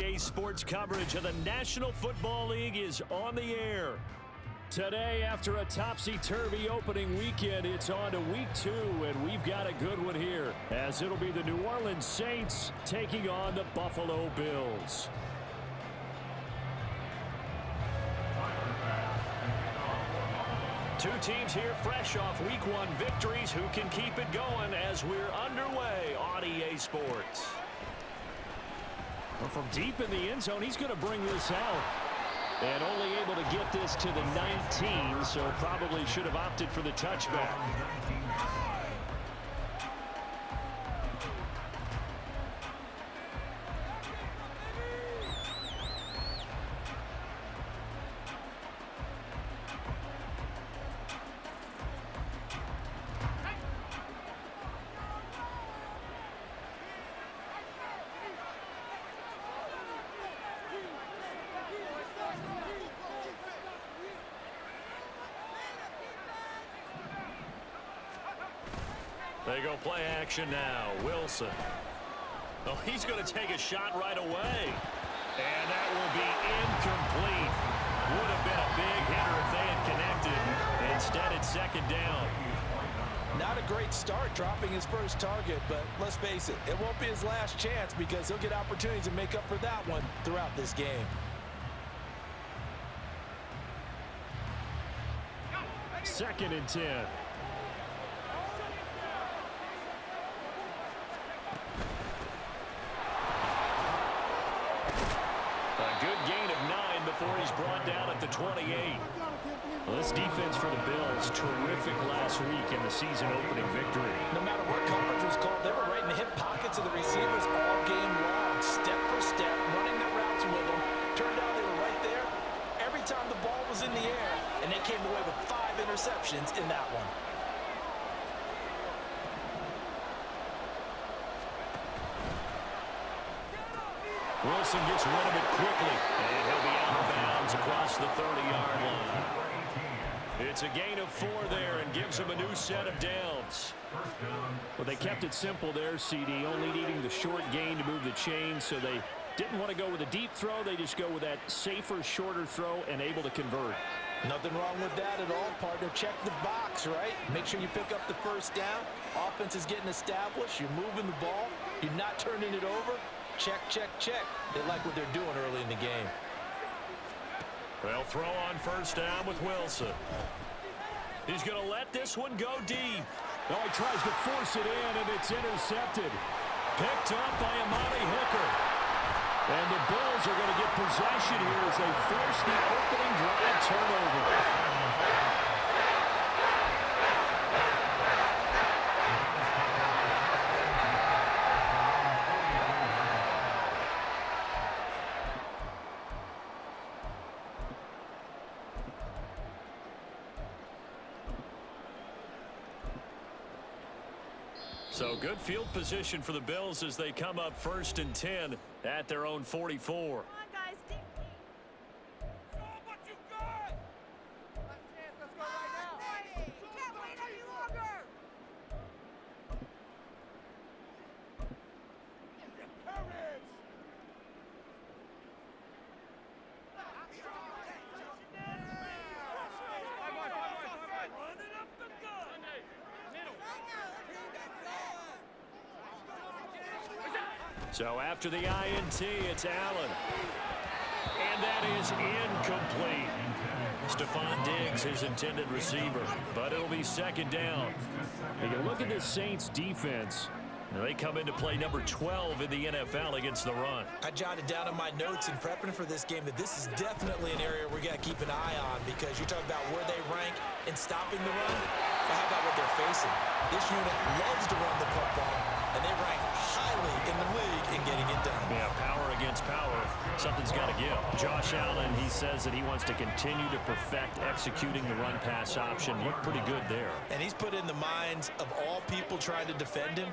RDA Sports coverage of the National Football League is on the air. Today, after a topsy-turvy opening weekend, it's on to week 2, and we've got a good one here, as it'll be the New Orleans Saints taking on the Buffalo Bills. Two teams here fresh off week 1 victories who can keep it going as we're underway on EA Sports. Well, from deep in the end zone, he's going to bring this out. And only able to get this to the 19, so probably should have opted for the touchback. They go play action now. Wilson. Oh, he's going to take a shot right away. And that will be incomplete. Would have been a big hitter if they had connected. Instead, it's second down. Not a great start dropping his first target, but let's face it, it won't be his last chance because he'll get opportunities to make up for that one throughout this game. Second and 10. Before he's brought down at the 28. Well, this defense for the Bills, terrific last week in the season-opening victory. No matter what coverage was called, they were right in the hip pockets of the receivers all game long, step for step, running their routes with them. Turned out they were right there every time the ball was in the air, and they came away with 5 interceptions in that one. Wilson gets rid of it quickly, and he'll be out of bounds across the 30-yard line. It's a gain of 4 there and gives him a new set of downs. Well, they kept it simple there, CD, only needing the short gain to move the chain, so they didn't want to go with a deep throw. They just go with that safer, shorter throw and able to convert. Nothing wrong with that at all, partner. Check the box, right? Make sure you pick up the first down. Offense is getting established. You're moving the ball. You're not turning it over. Check, check, check. They like what they're doing early in the game. Well, throw on first down with Wilson. He's going to let this one go deep. Oh, he tries to force it in, and it's intercepted. Picked up by Amani Hooker. And the Bills are going to get possession here as they force the opening drive turnover. So good field position for the Bills as they come up 1st and 10 at their own 44. So after the INT, it's Allen. And that is incomplete. Stephon Diggs, his intended receiver. But it'll be second down. You can look at this Saints defense. They come into play number 12 in the NFL against the run. I jotted down in my notes in prepping for this game that this is definitely an area we got to keep an eye on because you're talking about where they rank in stopping the run. But how about what they're facing? This unit loves to run the football, and they rank highly in the league in getting it done. Yeah, power against power. Something's got to give. Josh Allen, he says that he wants to continue to perfect executing the run-pass option. Looked pretty good there. And he's put in the minds of all people trying to defend him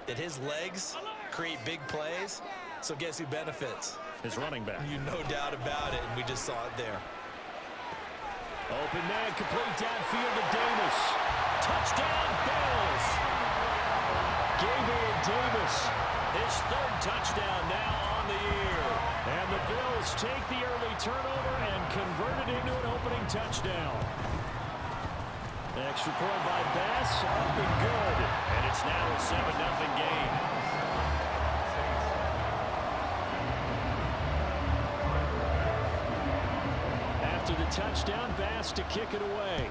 that his legs create big plays. So guess who benefits? His running back. You no doubt about it, and we just saw it there. Open man, complete downfield to Davis. Touchdown, Bills! Gabriel Davis His third touchdown now on the year. And the Bills take the early turnover and convert it into an opening touchdown. Extra point by Bass, up and good. And it's now a 7-0 game. After the touchdown, Bass to kick it away.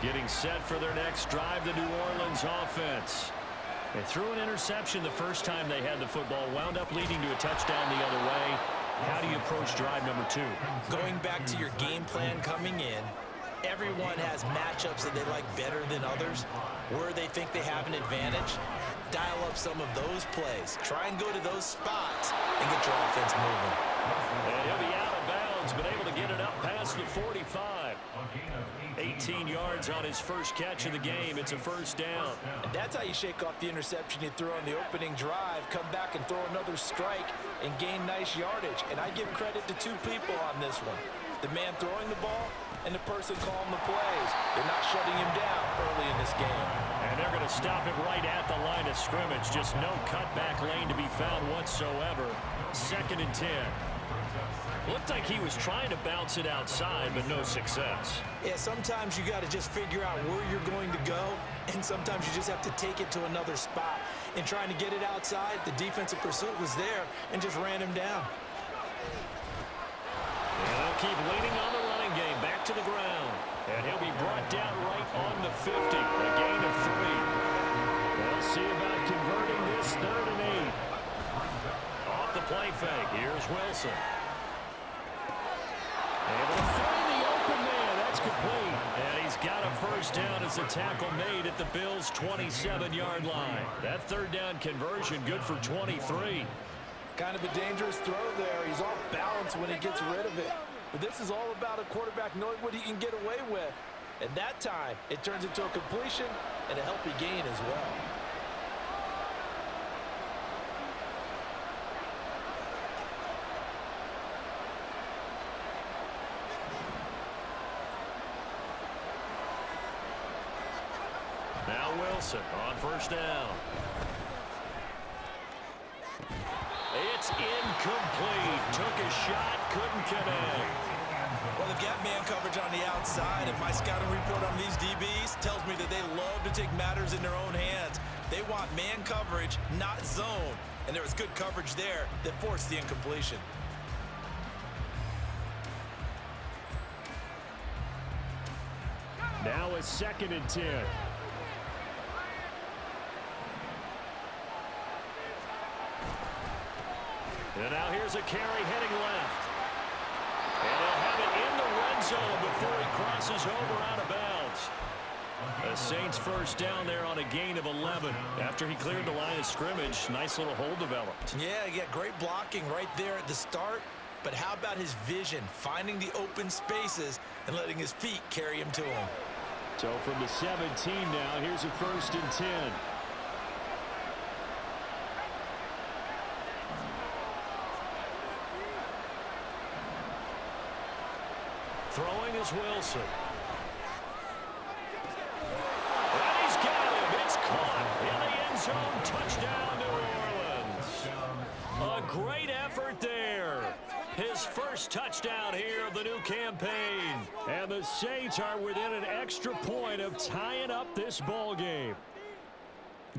Getting set for their next drive, the New Orleans offense. They threw an interception the first time they had the football, wound up leading to a touchdown the other way. How do you approach drive number 2? Going back to your game plan coming in, everyone has matchups that they like better than others, where they think they have an advantage. Dial up some of those plays. Try and go to those spots and get your offense moving. And he'll be out of bounds, but able to get it up past the 45. 18 yards on his first catch of the game. It's a first down. And that's how you shake off the interception you threw on the opening drive, come back and throw another strike and gain nice yardage. And I give credit to 2 people on this one. The man throwing the ball and the person calling the plays. They're not shutting him down early in this game. And they're going to stop him right at the line of scrimmage. Just no cutback lane to be found whatsoever. 2nd and 10. Looked like he was trying to bounce it outside, but no success. Yeah, sometimes you got to just figure out where you're going to go, and sometimes you just have to take it to another spot. In trying to get it outside, the defensive pursuit was there and just ran him down. And they'll keep leaning on the running game, back to the ground. And he'll be brought down right on the 50, a gain of 3. We'll see about converting this 3rd and 8. Off the play fake, here's Wilson. Able to find the open man. That's complete. And he's got a first down as a tackle made at the Bills' 27-yard line. That 3rd down conversion good for 23. Kind of a dangerous throw there. He's off balance when he gets rid of it. But this is all about a quarterback knowing what he can get away with. At that time, it turns into a completion and a healthy gain as well. Now Wilson on first down. It's incomplete. Took a shot, couldn't connect. Well, they've got man coverage on the outside, and my scouting report on these DBs tells me that they love to take matters in their own hands. They want man coverage, not zone. And there was good coverage there that forced the incompletion. Now a 2nd and 10. And now here's a carry heading left. And he'll have it in the red zone before he crosses over out of bounds. The Saints first down there on a gain of 11. After he cleared the line of scrimmage, nice little hole developed. Yeah, great blocking right there at the start. But how about his vision, finding the open spaces and letting his feet carry him to him? So from the 17 now, here's a 1st and 10. Throwing is Wilson. And he's got him. It's caught in the end zone. Touchdown, New Orleans. A great effort there. His first touchdown here of the new campaign. And the Saints are within an extra point of tying up this ball game.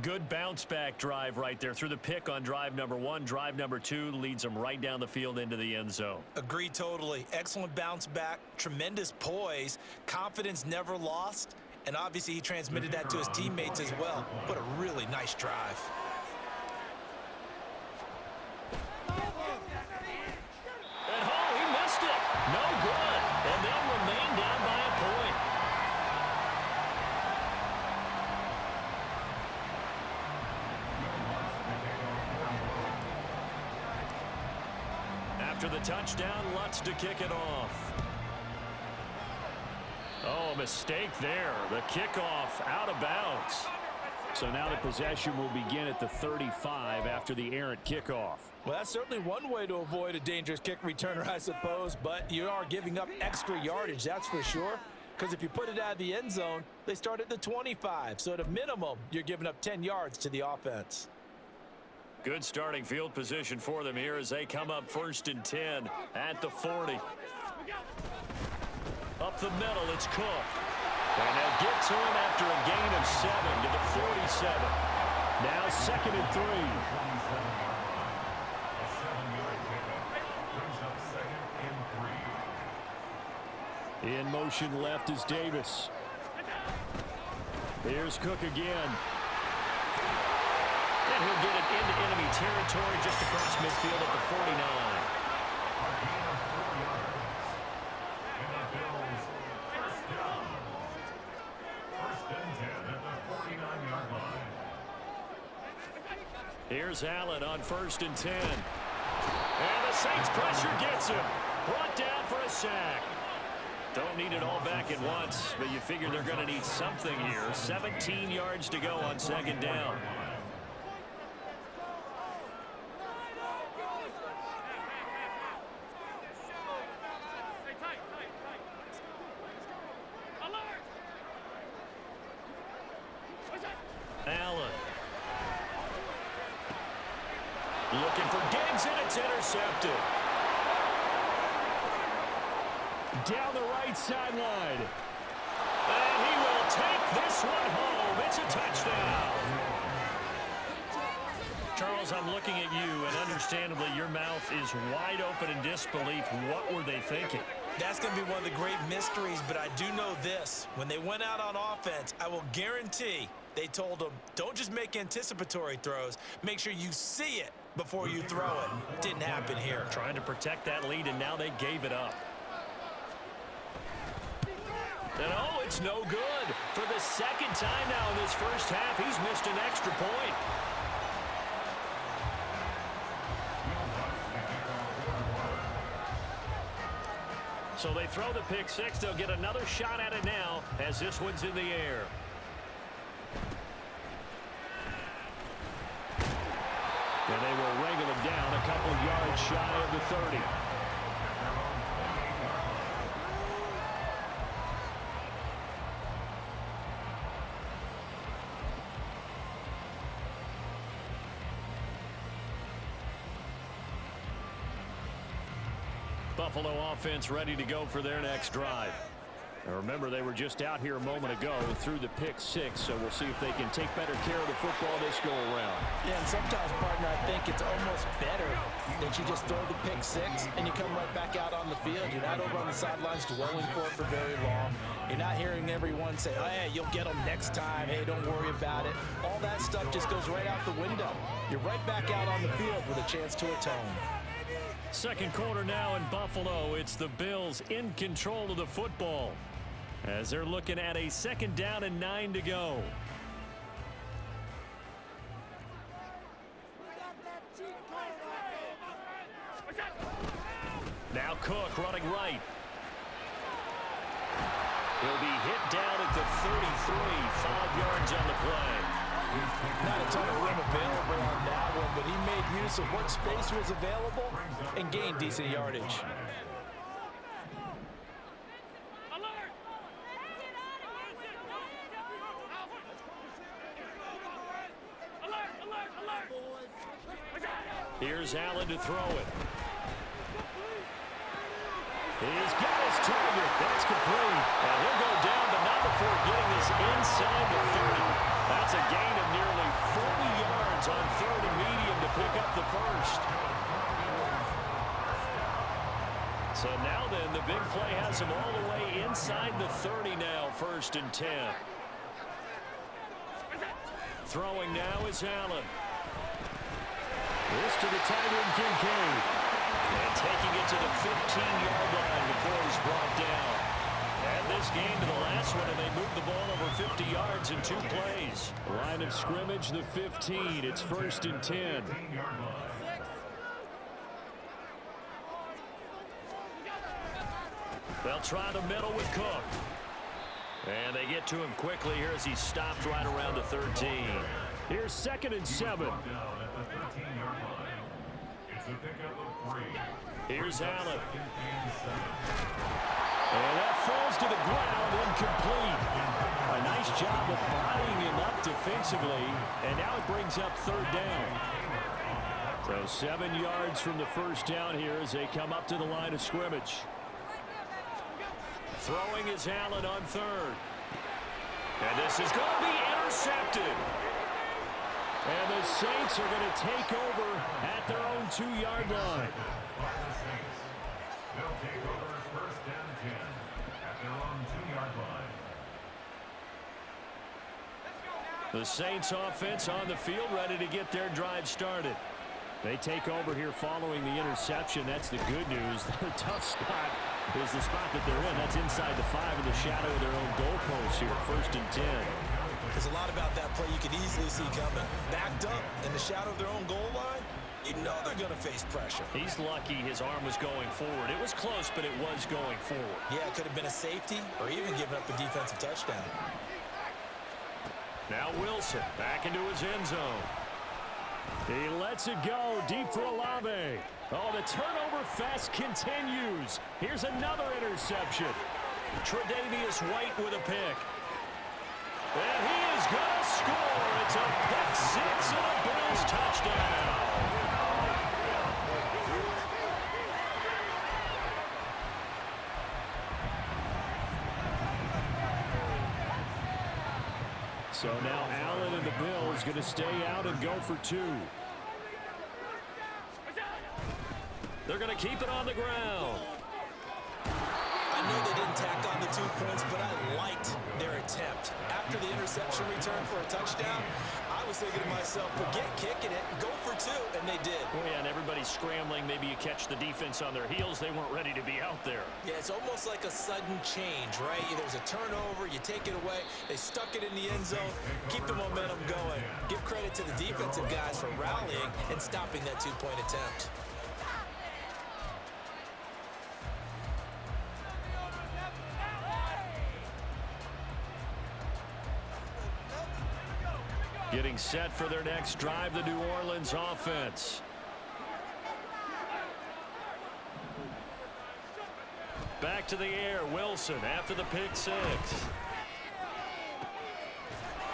Good bounce-back drive right there. Through the pick on drive number 1. Drive number 2 leads him right down the field into the end zone. Agree totally. Excellent bounce back. Tremendous poise. Confidence never lost. And obviously he transmitted that to his teammates as well. What a really nice drive. And he missed it. No good. And they'll remain down by a point. After the touchdown, Lutz to kick it off. Oh, a mistake there. The kickoff out of bounds. So now the possession will begin at the 35 after the errant kickoff. Well, that's certainly one way to avoid a dangerous kick returner, I suppose, but you are giving up extra yardage, that's for sure. Because if you put it out of the end zone, they start at the 25. So at a minimum, you're giving up 10 yards to the offense. Good starting field position for them here as they come up 1st and 10 at the 40. Up the middle, it's Cook. And they'll get to him after a gain of 7 to the 47. Now 2nd and 3. In motion left is Davis. Here's Cook again. And he'll get it into enemy territory just across midfield at the 49. Here's Allen on 1st and 10. And the Saints pressure gets him. Brought down for a sack. Don't need it all back at once, but you figure they're going to need something here. 17 yards to go on 2nd down. Allen. Looking for Diggs, and it's intercepted. Down the right sideline. And he will take this one home. It's a touchdown. Charles, I'm looking at you, and understandably, your mouth is wide open in disbelief. What were they thinking? That's going to be one of the great mysteries, but I do know this. When they went out on offense, I will guarantee they told them, don't just make anticipatory throws. Make sure you see it before you throw it. Didn't happen here. Trying to protect that lead, and now they gave it up. And oh, it's no good. For the 2nd time now in this first half, he's missed an extra point. So they throw the pick six. They'll get another shot at it now as this one's in the air. And they will wrangle him down a couple yards shy of the 30. Buffalo offense ready to go for their next drive. Now remember, they were just out here a moment ago and threw the pick six, so we'll see if they can take better care of the football this go around. Yeah, and sometimes, partner, I think it's almost better that you just throw the pick six and you come right back out on the field. You're not over on the sidelines dwelling for it for very long. You're not hearing everyone say, oh, hey, you'll get them next time. Hey, don't worry about it. All that stuff just goes right out the window. You're right back out on the field with a chance to atone. Second quarter now in Buffalo. It's the Bills in control of the football as they're looking at a 2nd down and 9 to go. Now Cook running right. He'll be hit down at the 33, 5 yards on the play. Not a ton of room available on that one, but he made use of what space was available and gained decent yardage. Here's Allen to throw it. He's got his target. That's complete. And he'll go down, but not before getting this inside the 30. That's a gain of nearly 40 yards on 3rd and medium to pick up the first. So now then, the big play has him all the way inside the 30 now, 1st and 10. Throwing now is Allen. This to the tight end, Kincaid. And taking it to the 15-yard line before he's brought down. And this game to the last one, and they moved the ball over 50 yards in 2 plays. Line of scrimmage, the 15. It's 1st and 10. They'll try the middle with Cook. And they get to him quickly here as he stopped right around the 13. Here's 2nd and 7. Here's Allen. And that falls to the ground, incomplete. A nice job of bodying him up defensively, and now it brings up 3rd down. So 7 yards from the first down here as they come up to the line of scrimmage. Throwing is Allen on 3rd. And this is going to be intercepted. And the Saints are going to take over at their own 2-yard line. They'll take over 1st and 10 at their own 2-yard line. The Saints offense on the field ready to get their drive started. They take over here following the interception. That's the good news. The tough spot is the spot that they're in. That's inside the 5 in the shadow of their own goalpost here, 1st and 10. There's a lot about that play you could easily see coming. Backed up in the shadow of their own goal line, you know they're going to face pressure. He's lucky his arm was going forward. It was close, but it was going forward. Yeah, it could have been a safety or even given up a defensive touchdown. Now Wilson back into his end zone. He lets it go deep for Olave. Oh, the turnover fest continues. Here's another interception. Tre'Davious White with a pick. And he is going to score. It's a pick 6 and a Bills touchdown. So now Allen and the Bills going to stay out and go for 2. They're going to keep it on the ground. I know they didn't tack on the 2 points, but I liked their attempt. After the interception return for a touchdown, I was thinking to myself, forget kicking it, go for 2, and they did. Oh, yeah, and everybody's scrambling. Maybe you catch the defense on their heels. They weren't ready to be out there. Yeah, it's almost like a sudden change, right? There's a turnover, you take it away. They stuck it in the end zone. Keep the momentum going. Give credit to the defensive guys for rallying and stopping that 2-point attempt. Getting set for their next drive, the New Orleans offense. Back to the air, Wilson after the pick 6.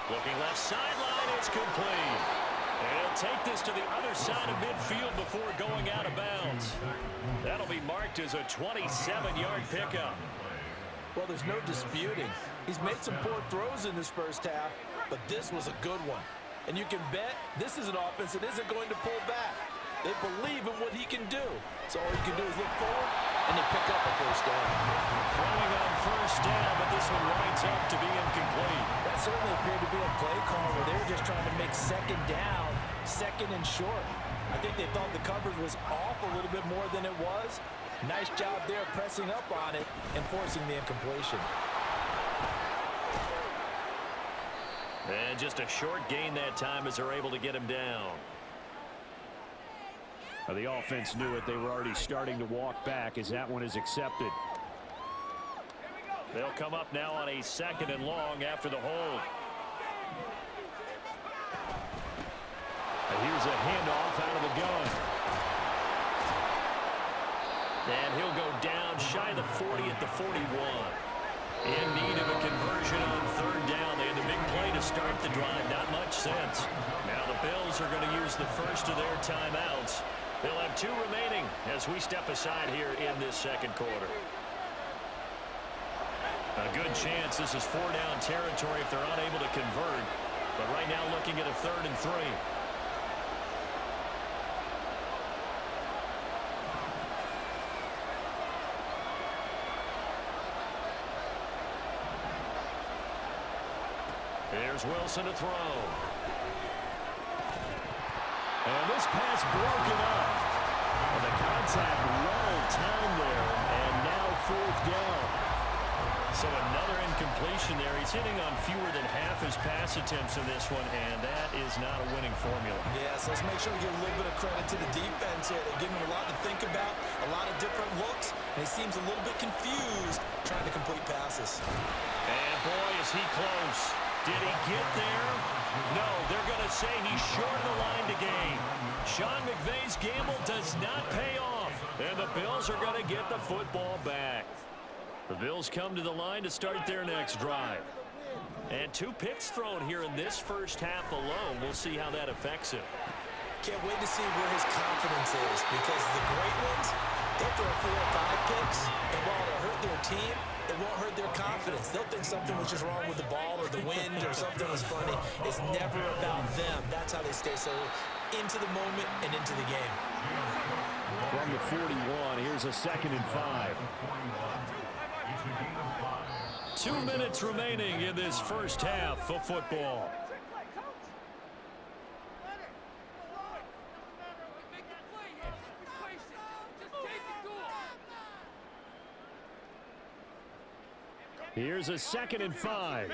Looking left sideline, it's complete. And he'll take this to the other side of midfield before going out of bounds. That'll be marked as a 27-yard pickup. Well, there's no disputing. He's made some poor throws in this first half, but this was a good one. And you can bet this is an offense that isn't going to pull back. They believe in what he can do. So all you can do is look forward, and they pick up a first down. Throwing on first down, but this one winds up to be incomplete. That certainly appeared to be a play call where they were just trying to make 2nd down, 2nd and short. I think they thought the coverage was off a little bit more than it was. Nice job there pressing up on it and forcing the incompletion. And just a short gain that time as they're able to get him down. Well, the offense knew it. They were already starting to walk back as that one is accepted. They'll come up now on a 2nd and long after the hold. And here's a handoff out of the gun. And he'll go down shy of the 40 at the 41. In need of a conversion on 3rd down. They had the big play to start the drive. Not much sense. Now the Bills are going to use the first of their timeouts. They'll have 2 remaining as we step aside here in this 2nd quarter. A good chance this is 4-down territory if they're unable to convert. But right now looking at a 3rd and 3. Here's Wilson to throw. And this pass broken up. And the contact well timed there. And now 4th down. So another incompletion there. He's hitting on fewer than half his pass attempts in this one, and that is not a winning formula. Yeah, so let's make sure we give a little bit of credit to the defense here. They're giving him a lot to think about, a lot of different looks, and he seems a little bit confused trying to complete passes. And boy, is he close. Did he get there? No, they're going to say he's short of the line to gain. Sean McVay's gamble does not pay off, and the Bills are going to get the football back. The Bills come to the line to start their next drive. And 2 picks thrown here in this first half alone. We'll see how that affects him. Can't wait to see where his confidence is, because the great ones, they'll throw 4 or 5 picks, and while it'll hurt their team, it won't hurt their confidence. They'll think something was just wrong with the ball or the wind or something was funny. It's never about them. That's how they stay so into the moment and into the game. From the 41, here's a 2nd and 5. 2 minutes remaining in this first half of football. Here's a 2nd and 5.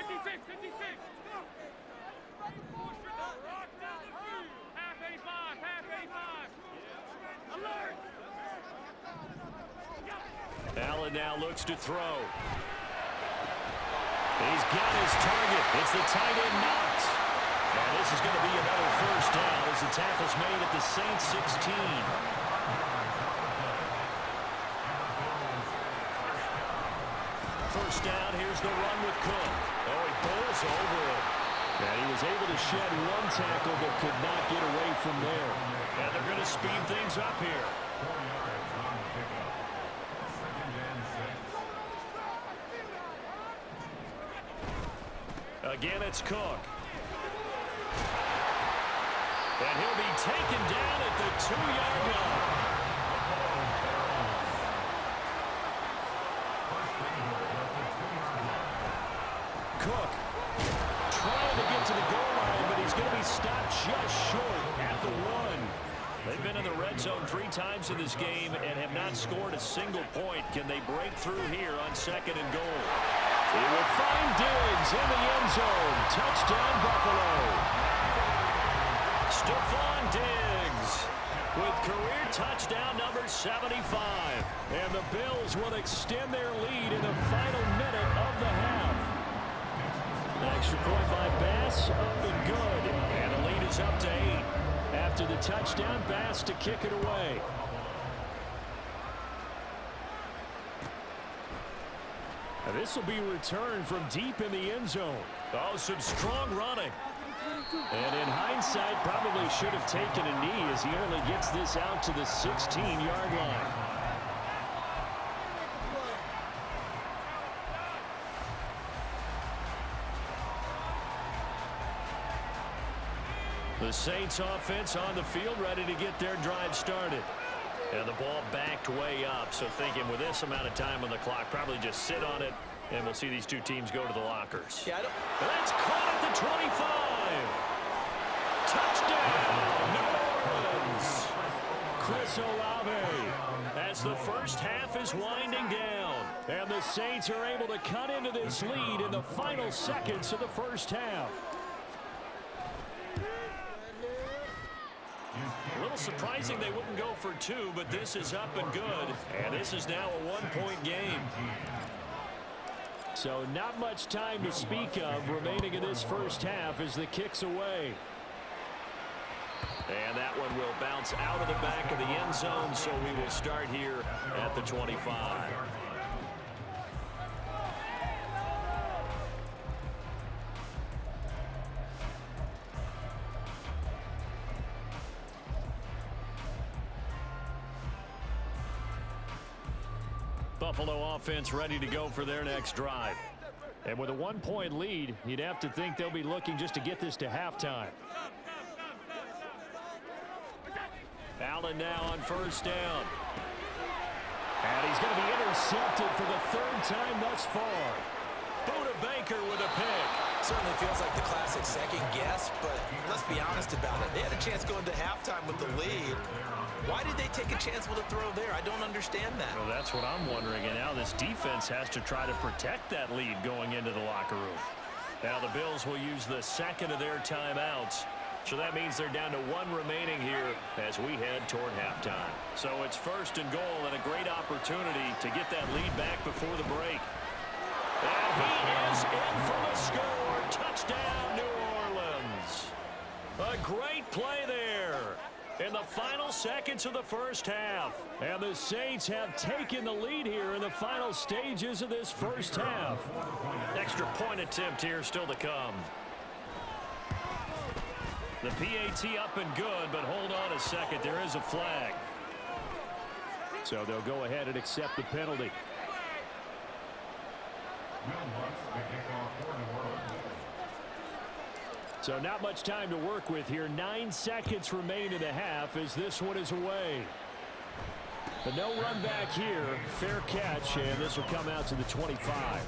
Allen now looks to throw. He's got his target. It's the tight end Knox. And this is going to be another first down as the tackle's made at the Saints 16. First down, here's the run with Cook. Oh, he pulls over it. And he was able to shed 1 tackle but could not get away from there. And they're going to speed things up here. Again, it's Cook. And he'll be taken down at the 2-yard line. Cook trying to get to the goal line, but he's going to be stopped just short at the 1. They've been in the red zone 3 times in this game and have not scored a single point. Can they break through here on 2nd and goal? He will find Diggs in the end zone. Touchdown, Buffalo. Stephon Diggs with career touchdown number 75. And the Bills will extend their lead in the final minute of the half. An extra point by Bass, up and good. And the lead is up to 8. After the touchdown, Bass to kick it away. This will be returned from deep in the end zone. Oh, some strong running. And in hindsight, probably should have taken a knee as he only gets this out to the 16-yard line. The Saints offense on the field, ready to get their drive started. And the ball backed way up, so thinking with this amount of time on the clock, probably just sit on it, and we'll see these 2 teams go to the lockers. Yeah, that's caught at the 25. Touchdown, New Orleans. Chris Olave, as the first half is winding down, and the Saints are able to cut into this lead in the final seconds of the first half. A little surprising they wouldn't go for 2, but this is up and good. And this is now a 1-point game. So not much time to speak of remaining in this first half as the kick's away. And that one will bounce out of the back of the end zone, so we will start here at the 25. Buffalo offense ready to go for their next drive. And with a 1-point lead, you'd have to think they'll be looking just to get this to halftime. Allen now on first down. And he's going to be intercepted for the 3rd time thus far. Buda Baker with a pick. Certainly feels like the classic second guess, but let's be honest about it. They had a chance going to halftime with the lead. Why did they take a chance with a throw there? I don't understand that. Well, that's what I'm wondering. And now this defense has to try to protect that lead going into the locker room. Now the Bills will use the second of their timeouts. So that means they're down to one remaining here as we head toward halftime. So it's first and goal and a great opportunity to get that lead back before the break. And he is in for the score. Touchdown, New Orleans. A great play there in the final seconds of the first half. And the Saints have taken the lead here in the final stages of this first half. Extra point attempt here still to come. The PAT up and good, but hold on a second. There is a flag. So they'll go ahead and accept the penalty. So not much time to work with here. 9 seconds remain in the half as this one is away. But no run back here. Fair catch, and this will come out to the 25.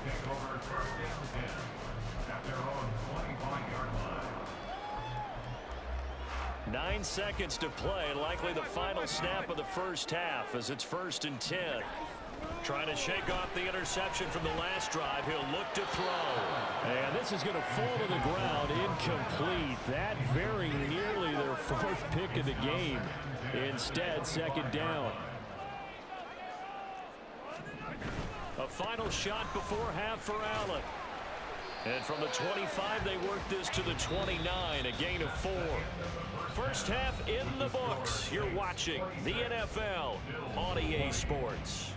9 seconds to play, likely the final snap of the first half as it's 1st and 10. Trying to shake off the interception from the last drive. He'll look to throw. And this is going to fall to the ground incomplete. That very nearly their 4th pick of the game. Instead, 2nd down. A final shot before half for Allen. And from the 25, they work this to the 29, a gain of 4. First half in the books. You're watching the NFL on EA Sports.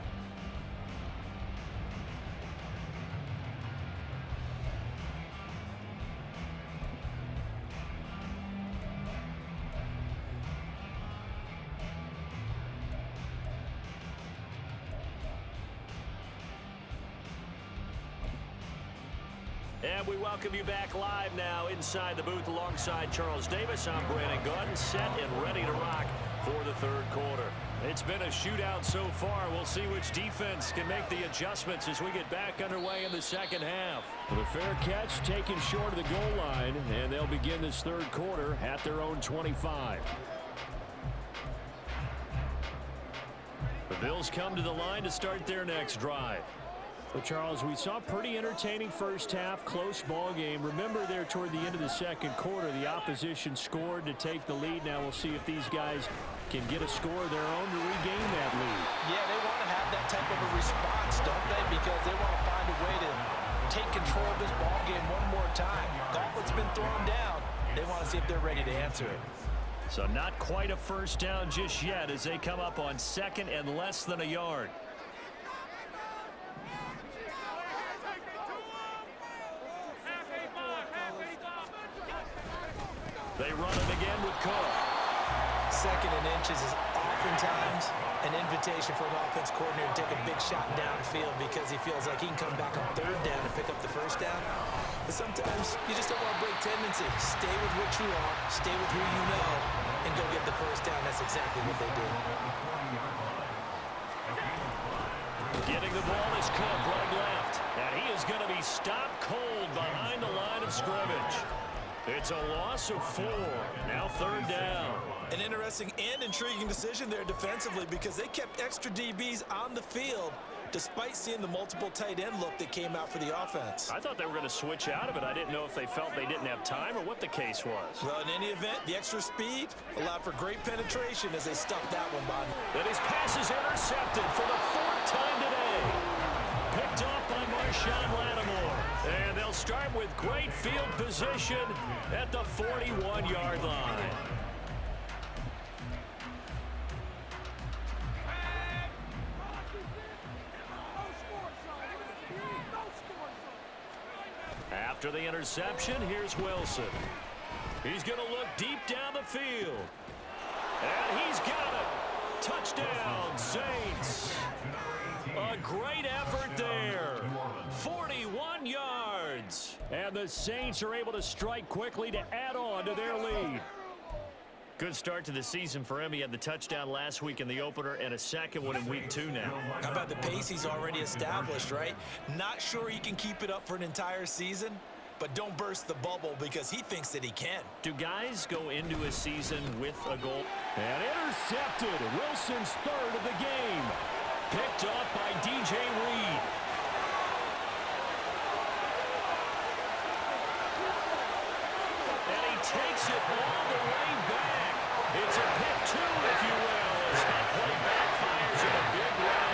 And we welcome you back live now inside the booth alongside Charles Davis. I'm Brandon Gordon, set and ready to rock for the 3rd quarter. It's been a shootout so far. We'll see which defense can make the adjustments as we get back underway in the 2nd half. The fair catch taken short of the goal line, and they'll begin this 3rd quarter at their own 25. The Bills come to the line to start their next drive. Well, Charles, we saw a pretty entertaining first half, close ball game. Remember there toward the end of the 2nd quarter, the opposition scored to take the lead. Now we'll see if these guys can get a score of their own to regain that lead. Yeah, they want to have that type of a response, don't they? Because they want to find a way to take control of this ball game one more time. Gauntlet's been thrown down. They want to see if they're ready to answer it. So not quite a first down just yet as they come up on 2nd and less than a yard. They run it again with Cook. 2nd and inches is oftentimes an invitation for an offense coordinator to take a big shot downfield because he feels like he can come back on 3rd down and pick up the 1st down. But sometimes you just don't want to break tendency. Stay with what you are, stay with who you know, and go get the 1st down. That's exactly what they did. Getting the ball is Cook, running left. And he is going to be stopped cold behind the line of scrimmage. It's a loss of 4. Now 3rd down. An interesting and intriguing decision there defensively because they kept extra DBs on the field despite seeing the multiple tight end look that came out for the offense. I thought they were going to switch out of it. I didn't know if they felt they didn't have time or what the case was. Well, in any event, the extra speed allowed for great penetration as they stuffed that one by. Then his pass is intercepted for the 4th time today. Picked off by Marshawn Lattimore. And they'll start with great field position at the 41-yard line. After the interception, here's Wilson. He's going to look deep down the field. And he's got it. Touchdown, Saints. A great effort there. 41 yards. And the Saints are able to strike quickly to add on to their lead. Good start to the season for him. He had the touchdown last week in the opener and a 2nd one in week 2 now. How about the pace he's already established, right? Not sure he can keep it up for an entire season, but don't burst the bubble because he thinks that he can. Do guys go into a season with a goal? And intercepted. Wilson's third of the game. Picked off by DJ Reed. And he takes it all the way back. It's a pick two, if you will, as that play backfires in a big way.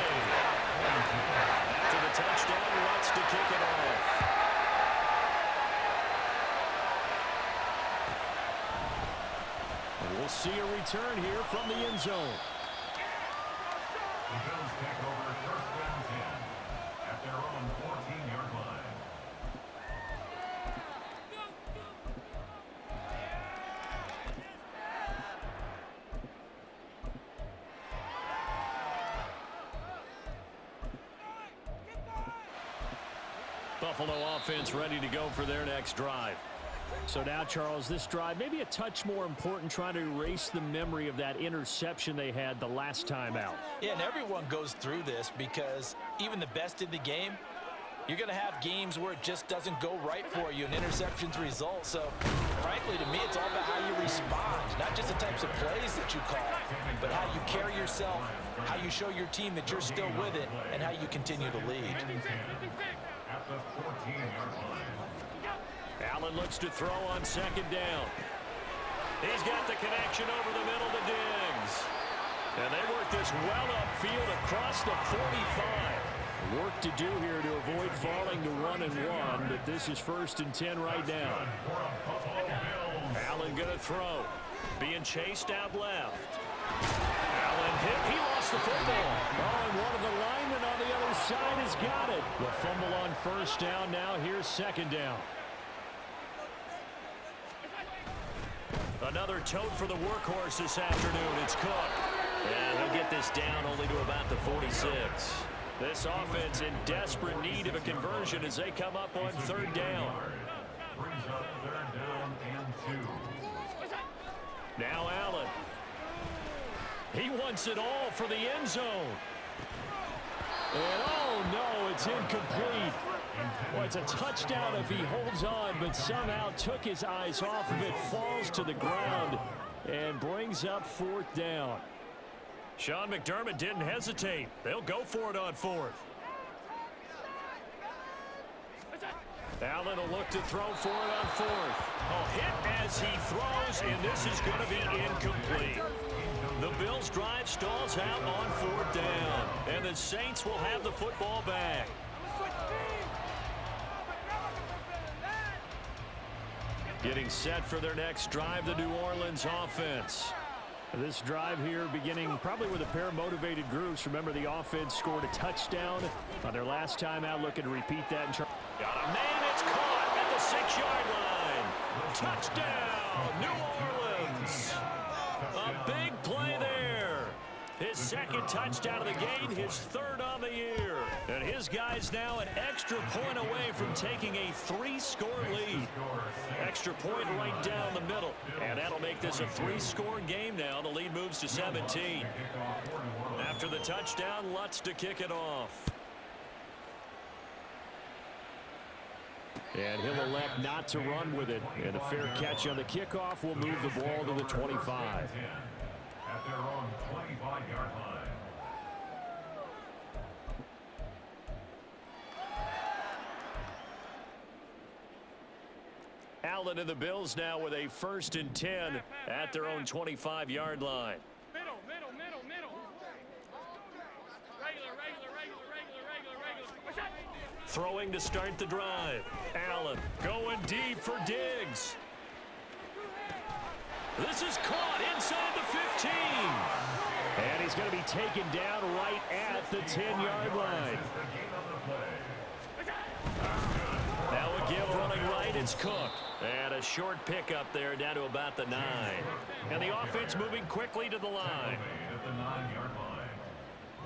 After the touchdown, Lutz to kick it off. And we'll see a return here from the end zone. The Bills take over first down 10 at their own 14-yard line. Buffalo offense ready to go for their next drive. So now, Charles, this drive maybe a touch more important, trying to erase the memory of that interception they had the last time out. Yeah, and everyone goes through this because even the best in the game, you're going to have games where it just doesn't go right for you and interceptions result. So, frankly, to me, it's all about how you respond, not just the types of plays that you call, but how you carry yourself, how you show your team that you're still with it, and how you continue to lead. At the 14-yard line. Allen looks to throw on second down. He's got the connection over the middle to Diggs. And they work this well upfield across the 45. Work to do here to avoid falling to 1-1, but this is 1st and 10 right now. Allen going to throw. Being chased out left. Allen hit. He lost the football. Oh, and one of the linemen on the other side has got it. The fumble on first down. Now here's second down. Another tote for the workhorse this afternoon. It's Cook. And he'll get this down only to about the 46. This offense in desperate need of a conversion as they come up on third down. Brings up third down and 2. Now Allen. He wants it all for the end zone. And oh no, it's incomplete. Well, it's a touchdown if he holds on, but somehow took his eyes off of it, falls to the ground, and brings up fourth down. Sean McDermott didn't hesitate. They'll go for it on fourth. Allen will look to throw for it on fourth. Oh, hit as he throws, and this is going to be incomplete. The Bills' drive stalls out on fourth down, and the Saints will have the football back. Getting set for their next drive, the New Orleans offense. This drive here beginning probably with a pair of motivated groups. Remember, the offense scored a touchdown on their last time out, looking to repeat that. Got a man, it's caught at the 6-yard line. Touchdown, New Orleans. A big play there. His second touchdown of the game, his third on the year. And his guys now an extra point away from taking a 3-score lead. Extra point right down the middle. And that'll make this a 3-score game now. The lead moves to 17. After the touchdown, Lutz to kick it off. And he'll elect not to run with it. And a fair catch on the kickoff will move the ball to the 25. At their own 25-yard line. Allen and the Bills now with a 1st and 10 at their own 25-yard line. Middle. Regular. Throwing to start the drive. Allen going deep for Diggs. This is caught inside the 15. And he's going to be taken down right at the 10-yard line. Now a give running right, it's Cook. And a short pickup there down to about the 9. And the offense moving quickly to the line. At the 9-yard line.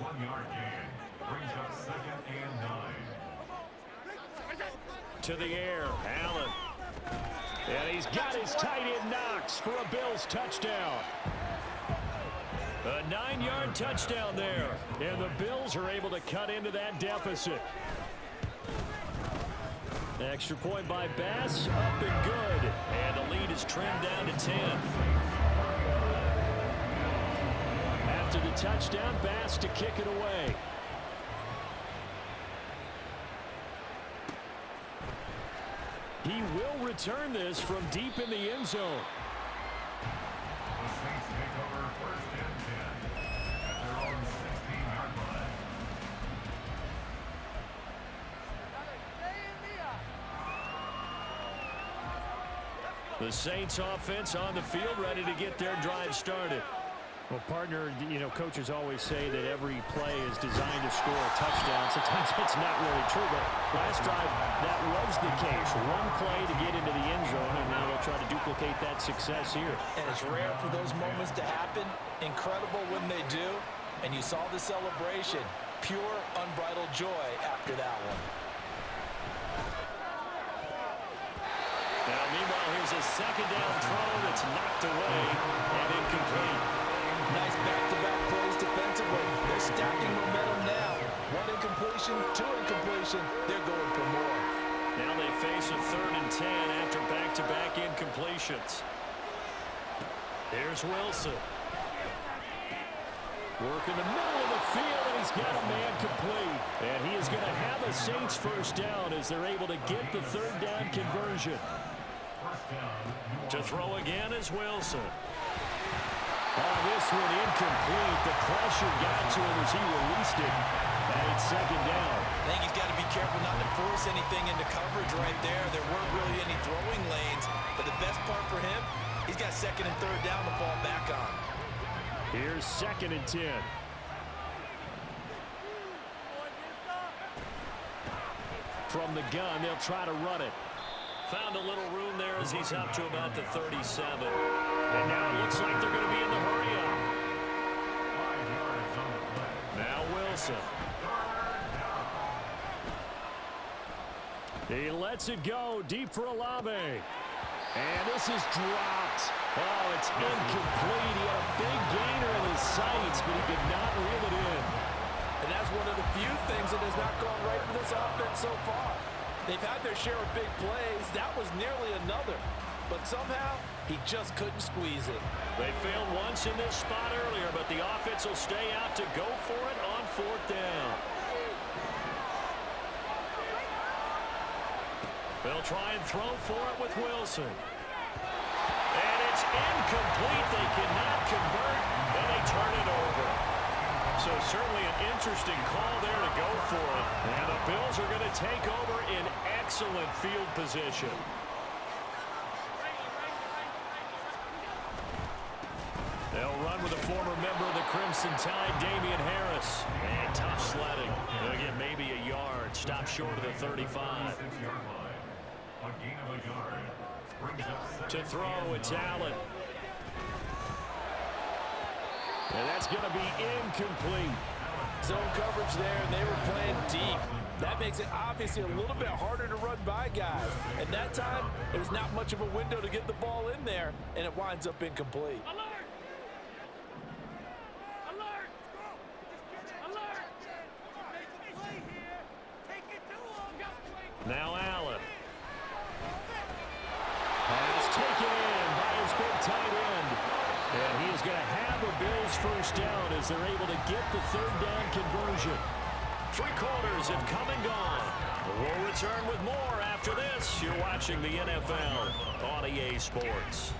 1-yard gain. Brings up 2nd and 9. To the air, Allen. And he's got his tight end Knox for a Bills touchdown. A 9-yard touchdown there. And the Bills are able to cut into that deficit. Extra point by Bass, up and good. And the lead is trimmed down to 10. After the touchdown, Bass to kick it away. He will return this from deep in the end zone. The Saints take over first and 10 at their own 16-yard line. The Saints offense on the field, ready to get their drive started. Well, partner, coaches always say that every play is designed to score a touchdown. Sometimes it's not really true, but last drive, that was the case. One play to get into the end zone, and now they'll try to duplicate that success here. And it's rare for those moments to happen. Incredible when they do. And you saw the celebration. Pure, unbridled joy after that one. Now, meanwhile, here's a second down throw that's knocked away and incomplete. Nice back-to-back plays defensively. They're stacking momentum now. One incompletion, two incompletion. They're going for more. Now they face a 3rd and 10 after back-to-back incompletions. Here's Wilson. Work in the middle of the field, and he's got a man complete. And he is going to have a Saints first down as they're able to get the 3rd down conversion. To throw again is Wilson. Oh, this one incomplete. The pressure got to him as he released it. And it's 2nd down. I think he's got to be careful not to force anything into coverage right there. There weren't really any throwing lanes. But the best part for him, he's got 2nd and 3rd down to fall back on. Here's 2nd and 10. From the gun, they'll try to run it. Found a little room there as he's up to about the 37. And now it looks like they're going to be in the hurry up. 5 yards on the play. Now Wilson. He lets it go deep for Olave. And this is dropped. Oh, it's incomplete. He had a big gainer in his sights, but he could not reel it in. And that's one of the few things that has not gone right for this offense so far. They've had their share of big plays. That was nearly another. But somehow, he just couldn't squeeze it. They failed once in this spot earlier, but the offense will stay out to go for it on 4th down. They'll try and throw for it with Wilson. And it's incomplete. They cannot convert, and they turn it over. So certainly an interesting call there to go for it. And the Bills are going to take over in excellent field position. They'll run with a former member of the Crimson Tide, Damian Harris. And tough sledding. They'll get maybe a yard. Stop short of the 35. 6-yard line. A gain of a yard. Brings up To throw, it's Allen. And that's going to be incomplete. Zone coverage there, and they were playing deep. That makes it obviously a little bit harder to run by guys. At that time, it was not much of a window to get the ball in there, and it winds up incomplete. Alert! Alert! Alert! Make a play here. Take it too long. Now Allen. Pass taken in by his big tight end. And he is going to have a Bills first down as they're able to get the 3rd down conversion. 3 quarters have come and gone. We'll return with more after this. You're watching the NFL on EA Sports.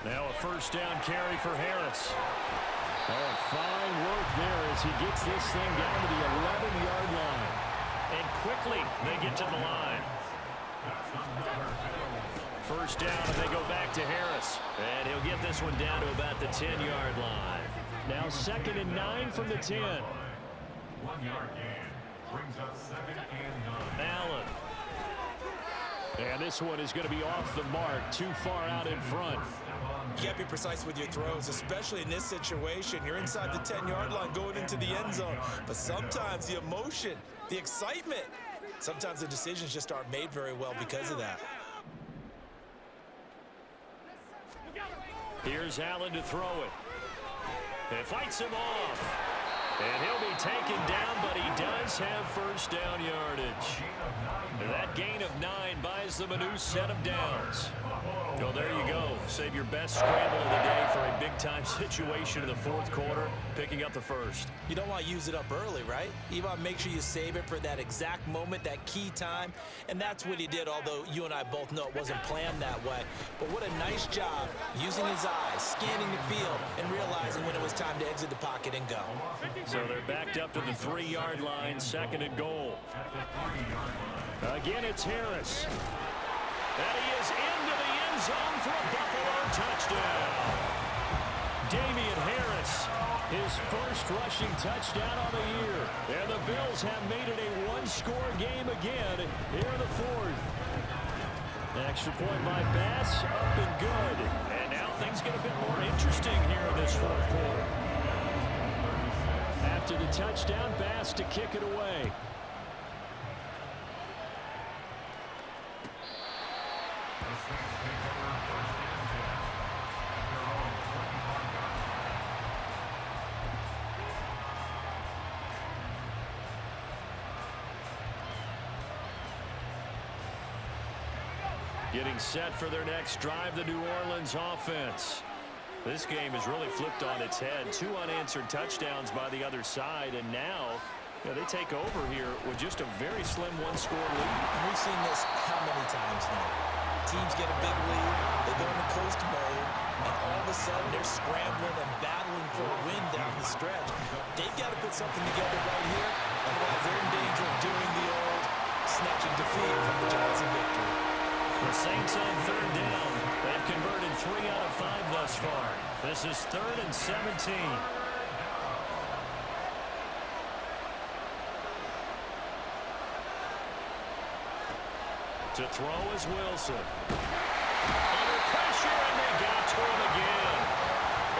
Now a first down carry for Harris. Oh, fine work there as he gets this thing down to the 11-yard line. And quickly they get to the line. First down, and they go back to Harris. And he'll get this one down to about the 10-yard line. Now 2nd and 9 from the 10. 1-yard gain. Brings up 2nd and 9. Allen. And this one is going to be off the mark, too far out in front. You got to be precise with your throws, especially in this situation. You're inside the 10-yard line going into the end zone. But sometimes the emotion, the excitement, sometimes the decisions just aren't made very well because of that. Here's Allen to throw it. It fights him off. And he'll be taken down, but he does have first down yardage. That gain of 9 buys them a new set of downs. Well, there you go. Save your best scramble of the day for a big-time situation in the fourth quarter, picking up the first. You don't want to use it up early, right? You want to make sure you save it for that exact moment, that key time. And that's what he did, although you and I both know it wasn't planned that way. But what a nice job using his eyes, scanning the field, and realizing when it was time to exit the pocket and go. So they're backed up to the 3-yard line, second and goal. Again, it's Harris. And he is into the end zone for a Buffalo touchdown. Damian Harris, his first rushing touchdown on the year. And the Bills have made it a one-score game again here in the fourth. Extra point by Bass, up and good. And now things get a bit more interesting here in this fourth quarter. After the touchdown, Bass to kick it away. Getting set for their next drive, the New Orleans offense. This game has really flipped on its head. 2 unanswered touchdowns by the other side, and now they take over here with just a very slim one-score lead. And we've seen this how many times now? Teams get a big lead, they go into coast mode, and all of a sudden they're scrambling and battling for a win down the stretch. They've got to put something together right here, otherwise they're in danger of doing the old snatching defeat from the Giants of victory. The Saints on third down. They've converted 3 out of 5 thus far. This is 3rd and 17. To throw is Wilson. Under pressure, and they got to him again.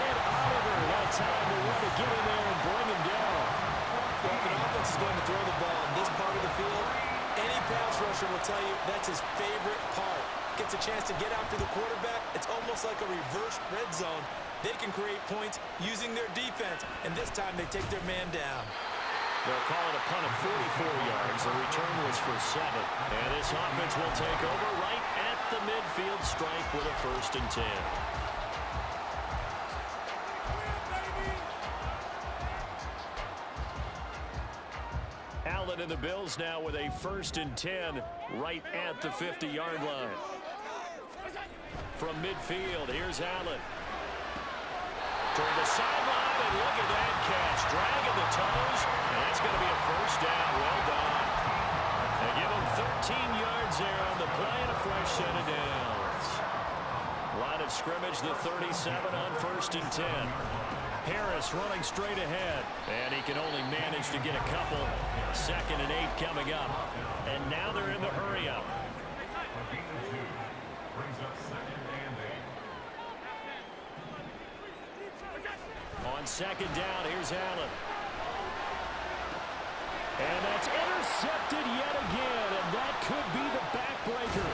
And Oliver had time to run to get in there and bring him down. Well, if an offense is going to throw the ball in this part of the field, any pass rusher will tell you that's his favorite part. Gets a chance to get after the quarterback. It's almost like a reverse red zone. They can create points using their defense, and this time they take their man down. They'll call it a punt of 44 yards. The return was for 7. And this offense will take over right at the midfield stripe with a 1st and 10. Allen and the Bills now with a 1st and 10 right at the 50-yard line. From midfield, here's Allen. Toward the sideline, and look at that catch. Dragging the toes, and that's going to be a 1st down. Well done. They give him 13 yards there on the play and a fresh set of downs. Line of scrimmage, the 37 on 1st and 10. Harris running straight ahead, and he can only manage to get a couple. 2nd and 8 coming up, and now they're in the hurry-up. On 2nd down, here's Allen. And that's intercepted yet again, and that could be the backbreaker.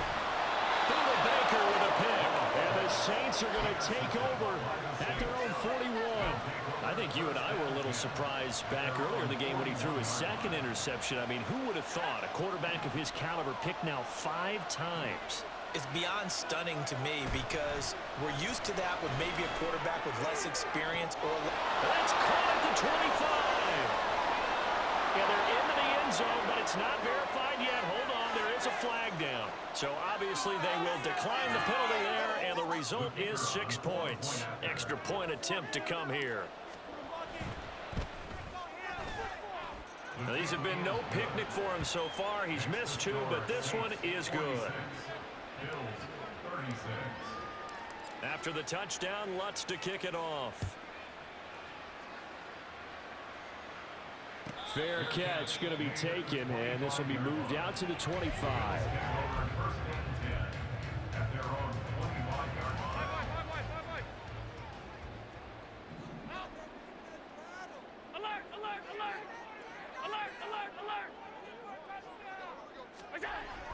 Buda Baker with a pick, and the Saints are going to take over at their own 41. I think you and I were a little surprised back earlier in the game when he threw his 2nd interception. I mean, who would have thought a quarterback of his caliber picked now 5 times? It's beyond stunning to me because we're used to that with maybe a quarterback with less experience or... That's caught at the 25. Yeah, they're into the end zone, but it's not verified yet. Hold on, there is a flag down. So obviously they will decline the penalty there, and the result is 6 points. Extra point attempt to come here. Now, these have been no picnic for him so far. He's missed 2, but this one is good. After the touchdown, Lutz to kick it off. Fair catch going to be taken, and this will be moved out to the 25.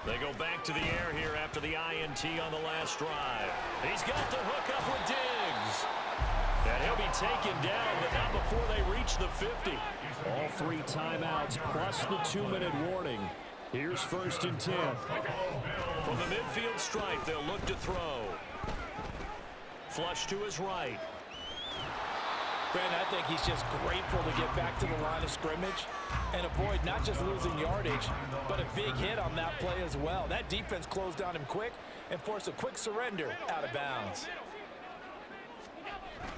They go back to the air here after the INT on the last drive. He's got the hook up with Diggs. And he'll be taken down, but not before they reach the 50. All 3 timeouts plus the 2-minute warning. Here's 1st and 10. From the midfield stripe, they'll look to throw. Flush to his right. Brandon, I think he's just grateful to get back to the line of scrimmage and avoid not just losing yardage, but a big hit on that play as well. That defense closed down him quick and forced a quick surrender out of bounds.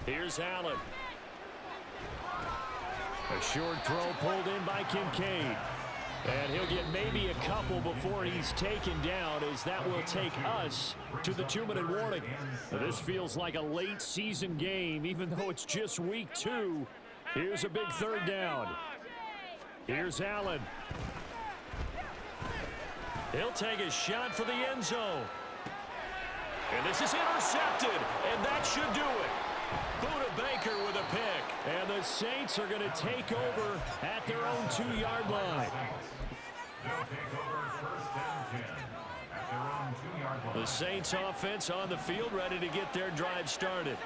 Here's Allen. A short throw pulled in by Kincaid. And he'll get maybe a couple before he's taken down, as that will take us to the 2-minute warning. This feels like a late season game, even though it's just week 2. Here's a big 3rd down. Here's Allen. He'll take a shot for the end zone. And this is intercepted, and that should do it. Buda Baker with a pick. And the Saints are going to take over at their own 2-yard line. They'll take over 1st and 10 at their own 2-yard line. The Saints offense on the field, ready to get their drive started.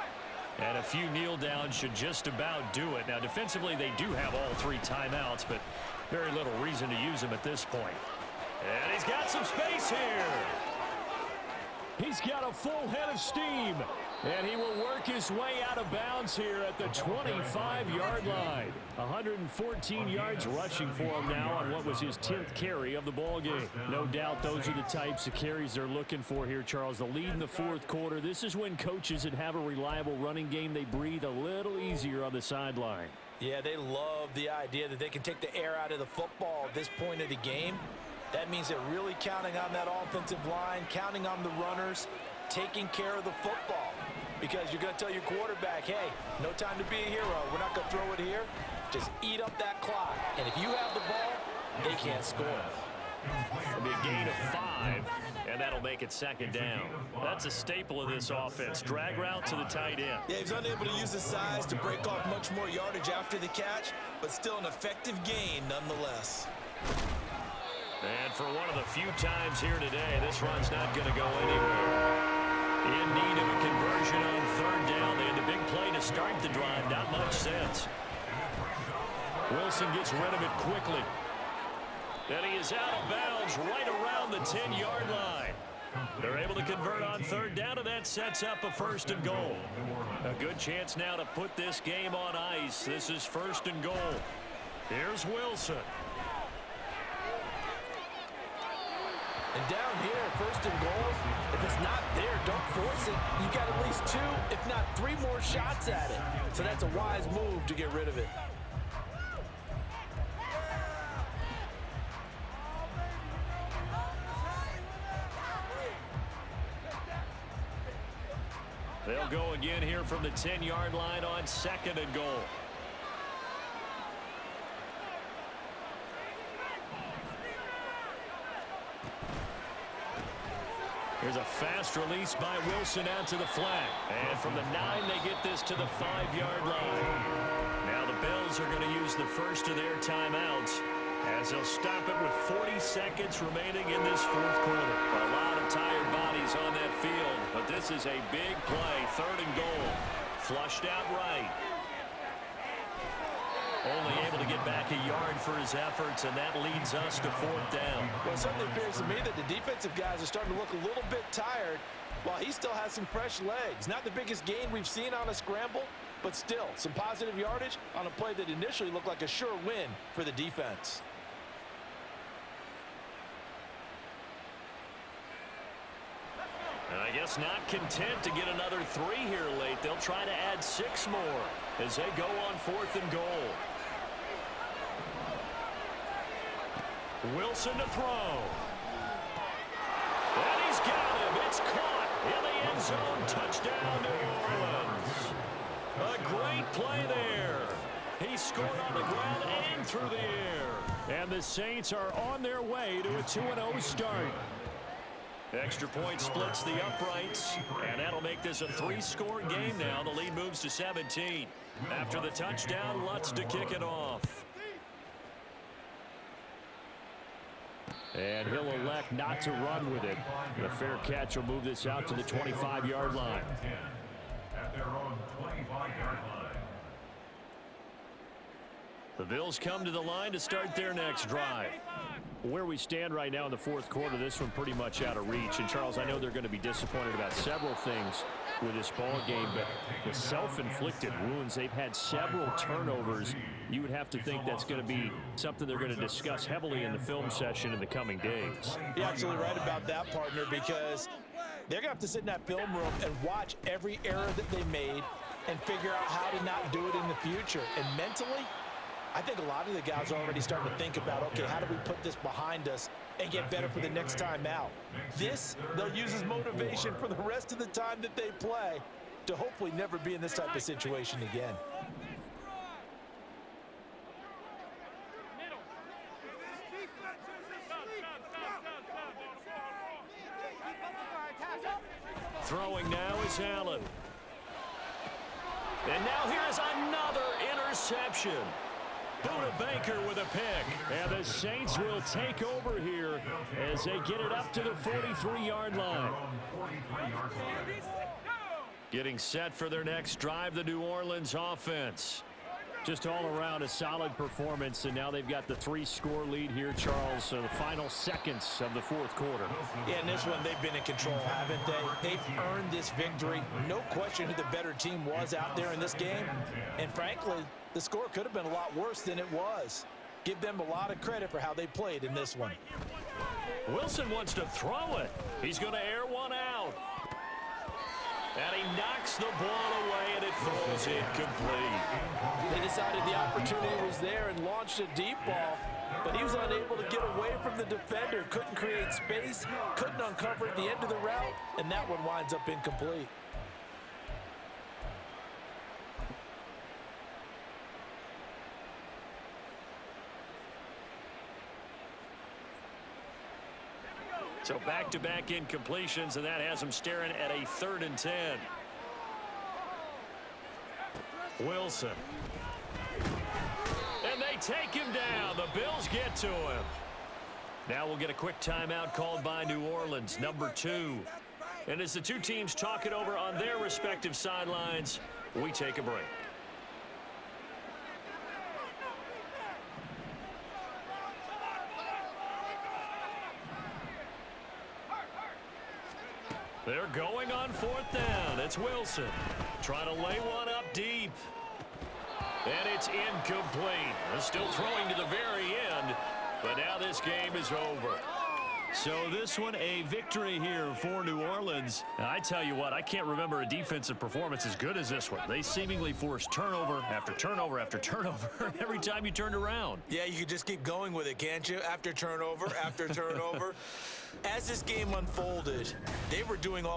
And a few kneel downs should just about do it. Now, defensively, they do have all 3 timeouts, but very little reason to use them at this point. And he's got some space here. He's got a full head of steam. And he will work his way out of bounds here at the 25-yard line. 114 yards rushing for him now on what was his 10th carry of the ball game. No doubt those are the types of carries they're looking for here, Charles. The lead in the 4th quarter. This is when coaches that have a reliable running game, they breathe a little easier on the sideline. Yeah, they love the idea that they can take the air out of the football at this point of the game. That means they're really counting on that offensive line, counting on the runners, taking care of the football. Because you're going to tell your quarterback, hey, no time to be a hero. We're not going to throw it here. Just eat up that clock. And if you have the ball, they can't score. It'll be a gain of 5, and that'll make it 2nd down. That's a staple of this offense. Drag route to the tight end. Yeah, he's unable to use his size to break off much more yardage after the catch, but still an effective gain nonetheless. And for one of the few times here today, this run's not going to go anywhere. In need of a conversion on 3rd down. They had the big play to start the drive. Not much sense. Wilson gets rid of it quickly. And he is out of bounds right around the 10-yard line. They're able to convert on 3rd down, and that sets up a 1st and goal. A good chance now to put this game on ice. This is 1st and goal. Here's Wilson. And down here, 1st and goal, if it's not there, don't force it. You got at least 2, if not 3 more shots at it. So that's a wise move to get rid of it. They'll go again here from the 10-yard line on 2nd and goal. Here's a fast release by Wilson out to the flat. And from the 9, they get this to the 5-yard line. Now the Bills are going to use the first of their timeouts as they'll stop it with 40 seconds remaining in this 4th quarter. A lot of tired bodies on that field, but this is a big play. 3rd and goal. Flushed out right. Only able to get back a yard for his efforts, and that leads us to 4th down. Well, it certainly appears to me that the defensive guys are starting to look a little bit tired while he still has some fresh legs. Not the biggest gain we've seen on a scramble, but still some positive yardage on a play that initially looked like a sure win for the defense. And I guess not content to get another 3 here late. They'll try to add 6 more as they go on 4th and goal. Wilson to throw. And he's got him. It's caught in the end zone. Touchdown, New Orleans. A great play there. He scored on the ground and through the air. And the Saints are on their way to a 2-0 start. Extra point splits the uprights, and that'll make this a 3-score game now. The lead moves to 17. After the touchdown, Lutz to kick it off. And he'll elect not to run with it. The fair catch will move this out to the 25-yard line. At their own 25-yard line. The Bills come to the line to start their next drive. Where we stand right now in the fourth quarter, this one pretty much out of reach. And, Charles, I know they're going to be disappointed about several things with this ball game, but the self-inflicted wounds, they've had several turnovers. You would have to think that's going to be something they're going to discuss heavily in the film session in the coming days. You're absolutely right about that, partner, because they're going to have to sit in that film room and watch every error that they made and figure out how to not do it in the future. And mentally, I think a lot of the guys are already starting to think about, okay, how do we put this behind us and get better for the next time out? This, they'll use as motivation for the rest of the time that they play to hopefully never be in this type of situation again. Throwing now is Allen. And now here's another interception. Buda Baker with a pick. And the Saints will take over here as they get it up to the 43-yard line. Getting set for their next drive, the New Orleans offense. Just all around a solid performance, and now they've got the 3-score lead here, Charles. So the final seconds of the fourth quarter. Yeah, in this one, they've been in control, haven't they? They've earned this victory. No question who the better team was out there in this game. And frankly, the score could have been a lot worse than it was. Give them a lot of credit for how they played in this one. Wilson wants to throw it. He's going to air one out. And he knocks the ball away, and it falls incomplete. They decided the opportunity was there and launched a deep ball, but he was unable to get away from the defender, couldn't create space, couldn't uncover at the end of the route, and that one winds up incomplete. So back-to-back incompletions, and that has them staring at a 3rd and 10. Wilson. And they take him down. The Bills get to him. Now we'll get a quick timeout called by New Orleans, number 2. And as the two teams talk it over on their respective sidelines, we take a break. They're going on 4th down. It's Wilson trying to lay one up deep. And it's incomplete. They're still throwing to the very end, but now this game is over. So this one a victory here for New Orleans. Now, I tell you what, I can't remember a defensive performance as good as this one. They seemingly forced turnover after turnover after turnover every time you turned around. Yeah, you could just keep going with it, can't you? After turnover, after turnover. As this game unfolded, they were doing all